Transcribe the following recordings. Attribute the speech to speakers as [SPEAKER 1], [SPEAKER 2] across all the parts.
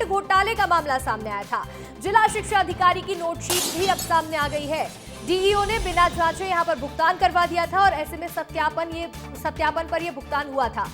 [SPEAKER 1] घोटाले का मामला सामने आया था। जिला शिक्षा अधिकारी की नोटशीट भी अब सामने आ गई है। डीईओ ने बिना जांचे यहां पर भुगतान करवा दिया था और ऐसे में सत्यापन पर यह भुगतान हुआ था।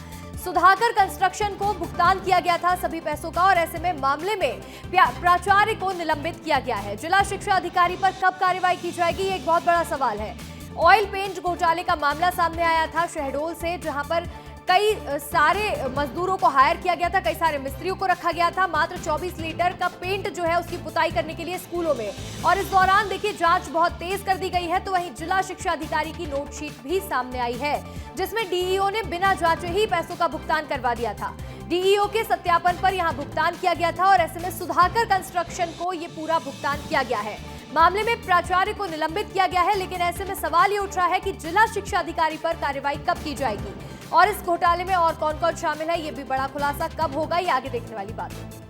[SPEAKER 1] सुधाकर कंस्ट्रक्शन को भुगतान किया गया था सभी पैसों का और ऐसे में मामले में प्राचार्य को निलंबित किया गया है। जिला शिक्षा अधिकारी पर कब कार्रवाई की जाएगी, ये एक बहुत बड़ा सवाल है। ऑयल पेंट घोटाले का मामला सामने आया था शहडोल से, जहां पर कई सारे मजदूरों को हायर किया गया था, कई सारे मिस्त्रियों को रखा गया था मात्र 24 लीटर का पेंट जो है उसकी पुताई करने के लिए स्कूलों में। और इस दौरान देखिए जांच बहुत तेज कर दी गई है। तो वहीं जिला शिक्षा अधिकारी की नोटशीट भी सामने आई है, जिसमें डीईओ ने बिना जांचे ही पैसों का भुगतान करवा दिया था। डीईओ के सत्यापन पर यहां भुगतान किया गया था और ऐसे में सुधाकर कंस्ट्रक्शन को यह पूरा भुगतान किया गया है। मामले में प्राचार्य को निलंबित किया गया है, लेकिन ऐसे में सवाल ये उठ रहा है कि जिला शिक्षा अधिकारी पर कार्रवाई कब की जाएगी और इस घोटाले में और कौन कौन शामिल है, ये भी बड़ा खुलासा कब होगा, ये आगे देखने वाली बात है।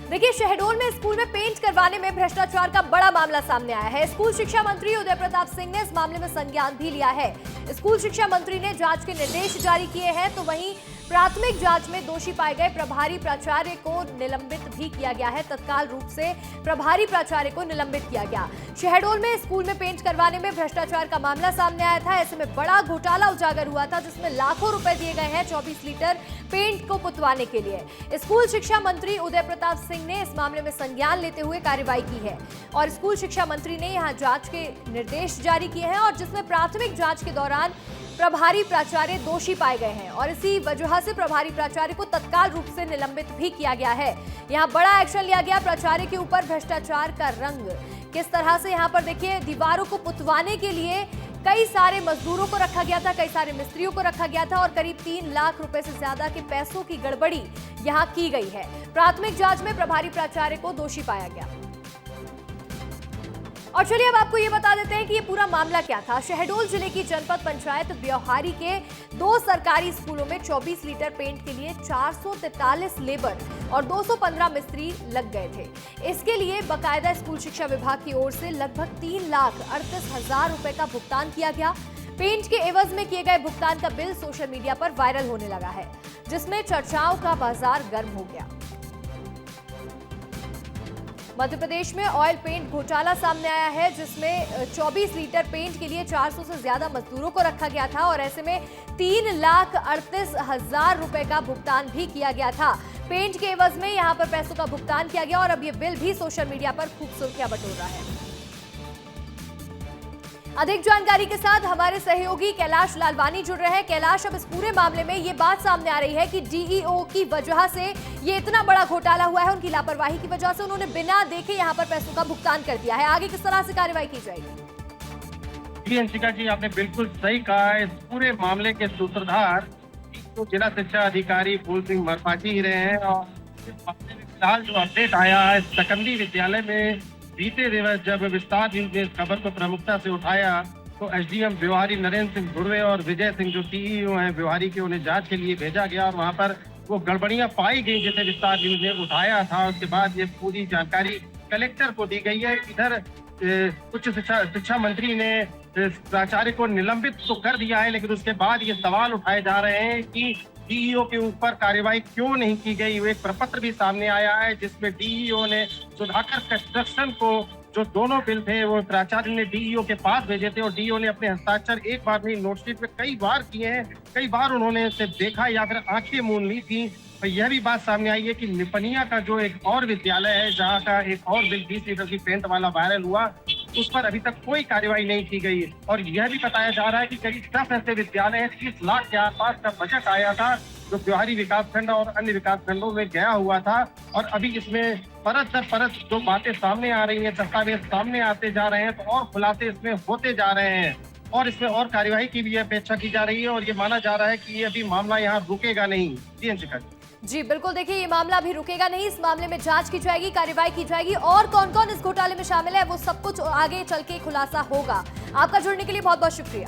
[SPEAKER 1] देखिए, शहडोल में स्कूल में पेंट करवाने में भ्रष्टाचार का बड़ा मामला सामने आया है। स्कूल शिक्षा मंत्री उदय प्रताप सिंह ने इस मामले में संज्ञान भी लिया है। स्कूल शिक्षा मंत्री ने जांच के निर्देश जारी किए हैं। तो वहीं प्राथमिक जांच में दोषी पाए गए प्रभारी प्राचार्य को निलंबित भी किया गया है। तत्काल रूप से प्रभारी प्राचार्य को निलंबित किया गया। शहडोल में स्कूल में पेंट करवाने में भ्रष्टाचार का मामला सामने आया था। ऐसे में बड़ा घोटाला उजागर हुआ था, जिसमें लाखों रुपए दिए गए हैं 24 लीटर पेंट को पुतवाने के लिए। स्कूल शिक्षा मंत्री उदय प्रताप सिंह ने इस मामले में संज्ञान लेते हुए कार्रवाई की है और स्कूल शिक्षा मंत्री ने यहां जांच के निर्देश जारी किए हैं और जिसमें प्राथमिक जांच के दौरान प्रभारी प्राचार्य दोषी पाए गए हैं और इसी वजह से प्रभारी प्राचार्य को तत्काल रूप से निलंबित भी किया गया है। यहां बड़ा एक्शन लिया गया। प्राचार्य के ऊपर भ्रष्टाचार का रंग किस तरह से यहां पर देखिए, दीवारों को पुतवाने के लिए कई सारे मजदूरों को रखा गया था, कई सारे मिस्त्रियों को रखा गया था और करीब 3 लाख रुपए से ज्यादा के पैसों की गड़बड़ी यहां की गई है। प्राथमिक जांच में प्रभारी प्राचार्य को दोषी पाया गया। और चलिए अब आपको ये बता देते हैं कि ये पूरा मामला क्या था। शहडोल जिले की जनपद पंचायत ब्योहारी के 2 सरकारी स्कूलों में 24 लीटर पेंट के लिए 443 लेबर और 215 मिस्त्री लग गए थे। इसके लिए बकायदा स्कूल शिक्षा विभाग की ओर से लगभग 3,38,000 रुपए का भुगतान किया गया। पेंट के एवज में किए गए भुगतान का बिल सोशल मीडिया पर वायरल होने लगा है, जिसमें चर्चाओं का बाजार गर्म हो गया। मध्य प्रदेश में ऑयल पेंट घोटाला सामने आया है, जिसमें 24 लीटर पेंट के लिए 400 से ज्यादा मजदूरों को रखा गया था और ऐसे में 3,38,000 रुपए का भुगतान भी किया गया था। पेंट के एवज में यहां पर पैसों का भुगतान किया गया और अब ये बिल भी सोशल मीडिया पर खूब सुर्खियां बटोर रहा है। अधिक जानकारी के साथ हमारे सहयोगी कैलाश लालवानी जुड़ रहे हैं। कैलाश, अब इस पूरे मामले में ये बात सामने आ रही है कि डीईओ की वजह से ये इतना बड़ा घोटाला हुआ है, उनकी लापरवाही की वजह से उन्होंने बिना देखे यहाँ पर पैसों का भुगतान कर दिया है। आगे किस तरह से कार्रवाई की जाएगी?
[SPEAKER 2] जी अंशिका जी, आपने बिल्कुल सही कहा। इस पूरे मामले के सूत्रधार तो जिला शिक्षा अधिकारी फूल सिंह मरपाची ही रहे हैं और इस मामले में फिलहाल जो अपडेट आया है, सकंदी विद्यालय में बीते दिवस जब विस्तार न्यूज ने इस खबर को प्रमुखता से उठाया तो एसडीएम ब्योहारी नरेंद्र सिंह धुर्वे और विजय सिंह जो डीईओ हैं ब्योहारी के, उन्हें जांच के लिए भेजा गया और वहां पर वो गड़बड़ियां पाई गई जिसे विस्तार न्यूज ने उठाया था। उसके बाद ये पूरी जानकारी कलेक्टर को दी गई है। इधर उच्च शिक्षा मंत्री ने प्राचार्य को निलंबित तो कर दिया है, लेकिन उसके बाद ये सवाल उठाए जा रहे हैं कि डीईओ के ऊपर कार्रवाई क्यों नहीं की गई। एक प्रपत्र भी सामने आया है जिसमें डीईओ ने सुधाकर कंस्ट्रक्शन को, जो दोनों बिल थे वो प्राचार्य ने डीईओ के पास भेजे थे और डीईओ ने अपने हस्ताक्षर एक बार नहीं नोटशीट में कई बार किए हैं। कई बार उन्होंने इसे देखा या फिर आंखें मूंद ली थी। और यह भी बात सामने आई है कि निपनिया का जो एक और विद्यालय है जहाँ का एक और बिल 20 लीटर की पेंट वाला वायरल हुआ, उस पर अभी तक कोई कार्रवाई नहीं की गई। और यह भी बताया जा रहा है कि करीब 10 ऐसे विद्यालय हैं, 30 लाख के आसपास का बजट आया था जो ब्योहारी विकासखंड और अन्य विकास खंडों में गया हुआ था। और अभी इसमें परत दर परत जो बातें सामने आ रही हैं, दस्तावेज सामने आते जा रहे हैं, तो और खुलासे इसमें होते जा रहे हैं और इसमें और कार्यवाही की भी अपेक्षा की जा रही है और ये माना जा रहा है कि ये अभी मामला यहाँ रुकेगा नहीं। जी अंशिका
[SPEAKER 1] जी बिल्कुल, देखिए ये मामला भी रुकेगा नहीं। इस मामले में जांच की जाएगी, कार्रवाई की जाएगी और कौन कौन इस घोटाले में शामिल है वो सब कुछ आगे चल के खुलासा होगा। आपका जुड़ने के लिए बहुत बहुत शुक्रिया।